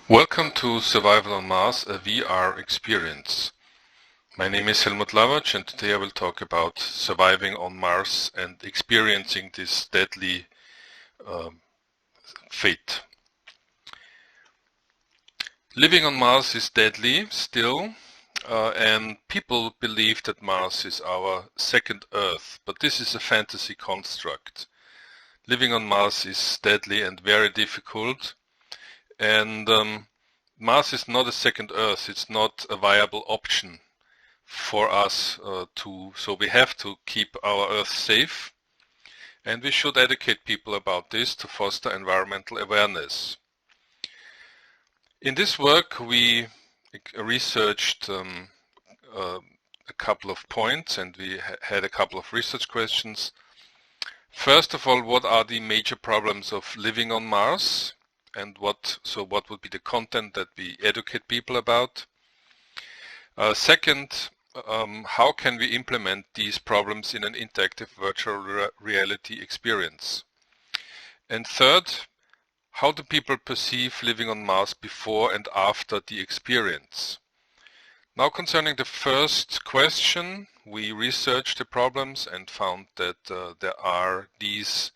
Welcome to Survival on Mars, a VR experience. My name is Helmut Lavac, and today I will talk about surviving on Mars and experiencing this deadly fate. Living on Mars is deadly still, and people believe that Mars is our second Earth, but this is a fantasy construct. Living on Mars is deadly and very difficult. And Mars is not a second Earth. It's not a viable option for us so we have to keep our Earth safe, and we should educate people about this to foster environmental awareness. In this work we researched a couple of points, and we had a couple of research questions. First of all, what are the major problems of living on Mars? And what would be the content that we educate people about? Second, how can we implement these problems in an interactive virtual reality experience? And third, how do people perceive living on Mars before and after the experience? Now, concerning the first question, we researched the problems and found that there are these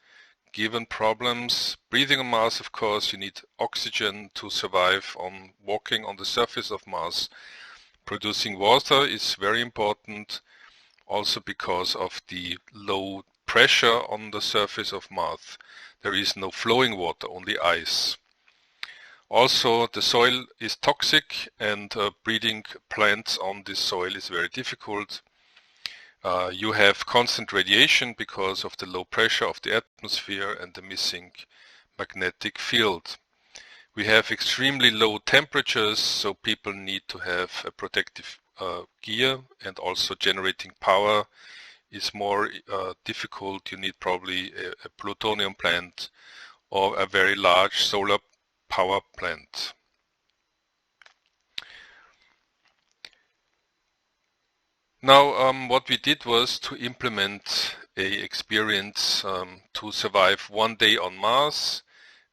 given problems. Breathing on Mars, of course, you need oxygen to survive on walking on the surface of Mars. Producing water is very important, also because of the low pressure on the surface of Mars. There is no flowing water, only ice. Also, the soil is toxic, and breeding plants on this soil is very difficult. You have constant radiation because of the low pressure of the atmosphere and the missing magnetic field. We have extremely low temperatures, so people need to have a protective gear, and also generating power is more difficult. You need probably a plutonium plant or a very large solar power plant. Now, what we did was to implement a experience to survive one day on Mars,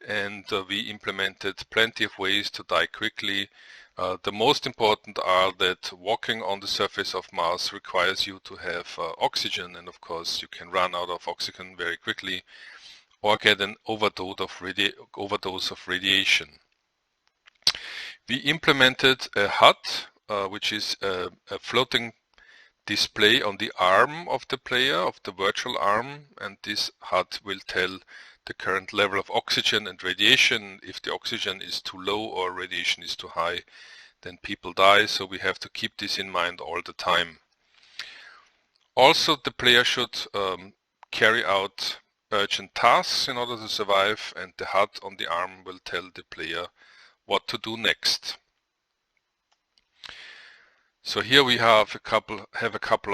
and we implemented plenty of ways to die quickly. The most important are that walking on the surface of Mars requires you to have oxygen, and of course you can run out of oxygen very quickly or get an overdose of radiation. We implemented a hut, which is a floating display on the arm of the player, of the virtual arm, and this HUD will tell the current level of oxygen and radiation. If the oxygen is too low or radiation is too high, then people die, so we have to keep this in mind all the time. Also, the player should carry out urgent tasks in order to survive, and the HUD on the arm will tell the player what to do next. So here we have a couple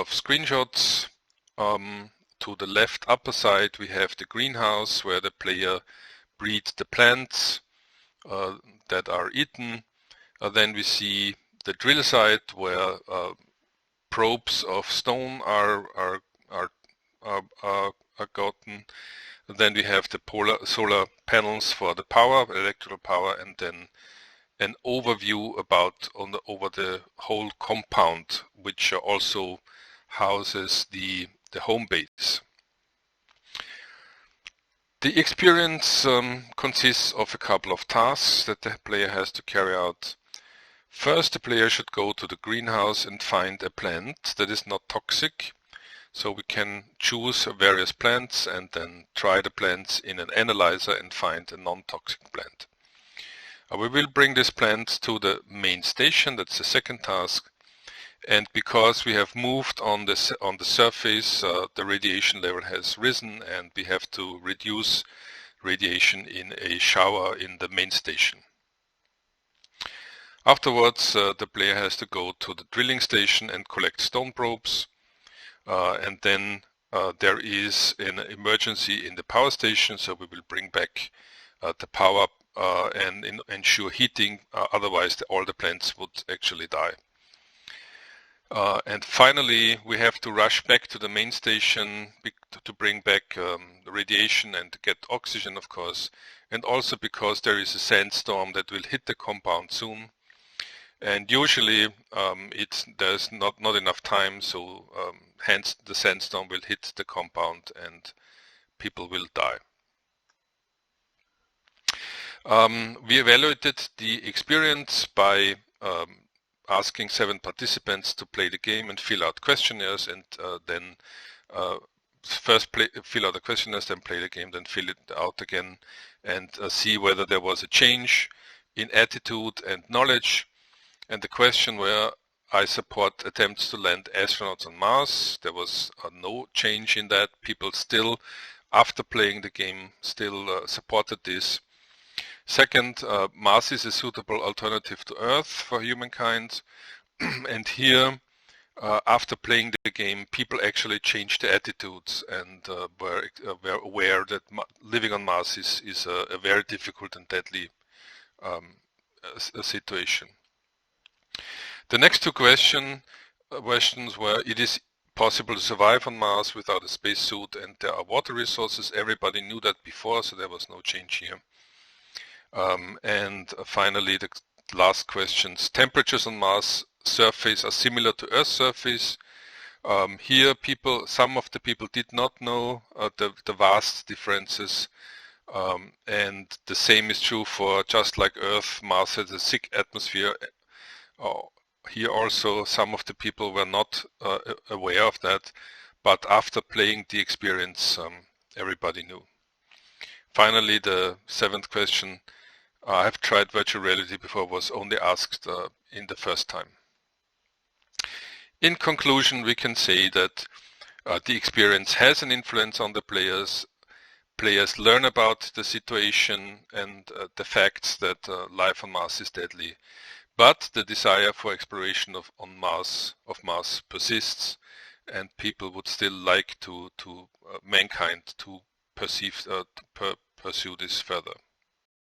of screenshots. To the left upper side we have the greenhouse where the player breeds the plants that are eaten. Then we see the drill site where probes of stone are gotten. Then we have the solar panels for the power, electrical power, and then an overview over the whole compound, which also houses the home base. The experience consists of a couple of tasks that the player has to carry out. First, the player should go to the greenhouse and find a plant that is not toxic. So we can choose various plants and then try the plants in an analyzer and find a non-toxic plant. We will bring this plant to the main station. That's the second task. And because we have moved on the surface, the radiation level has risen, and we have to reduce radiation in a shower in the main station. Afterwards, the player has to go to the drilling station and collect stone probes. And then there is an emergency in the power station, so we will bring back the power and ensure heating, otherwise all the plants would actually die. And finally, we have to rush back to the main station to bring back the radiation and get oxygen, of course, and also because there is a sandstorm that will hit the compound soon. And usually there's not enough time, so hence the sandstorm will hit the compound and people will die. We evaluated the experience by asking 7 participants to play the game and fill out questionnaires, and then first fill out the questionnaires, then play the game, then fill it out again, and see whether there was a change in attitude and knowledge. And the question were, I support attempts to land astronauts on Mars. There was no change in that. People still, after playing the game, still supported this. Second, Mars is a suitable alternative to Earth for humankind. And here, after playing the game, people actually changed their attitudes and were aware that living on Mars is a very difficult and deadly situation. The next 2 questions were, it is possible to survive on Mars without a spacesuit, and there are water resources. Everybody knew that before, so there was no change here. And finally, the last questions. Temperatures on Mars surface are similar to Earth's surface. Here, some of the people did not know the vast differences. And the same is true for, just like Earth, Mars has a thick atmosphere. Here also, some of the people were not aware of that, but after playing the experience, everybody knew. Finally, the 7th question, I have tried virtual reality before, was only asked in the first time. In conclusion, we can say that the experience has an influence on the players. Players learn about the situation and the facts that life on Mars is deadly. But the desire for exploration of Mars persists, and people would still like mankind to pursue this further.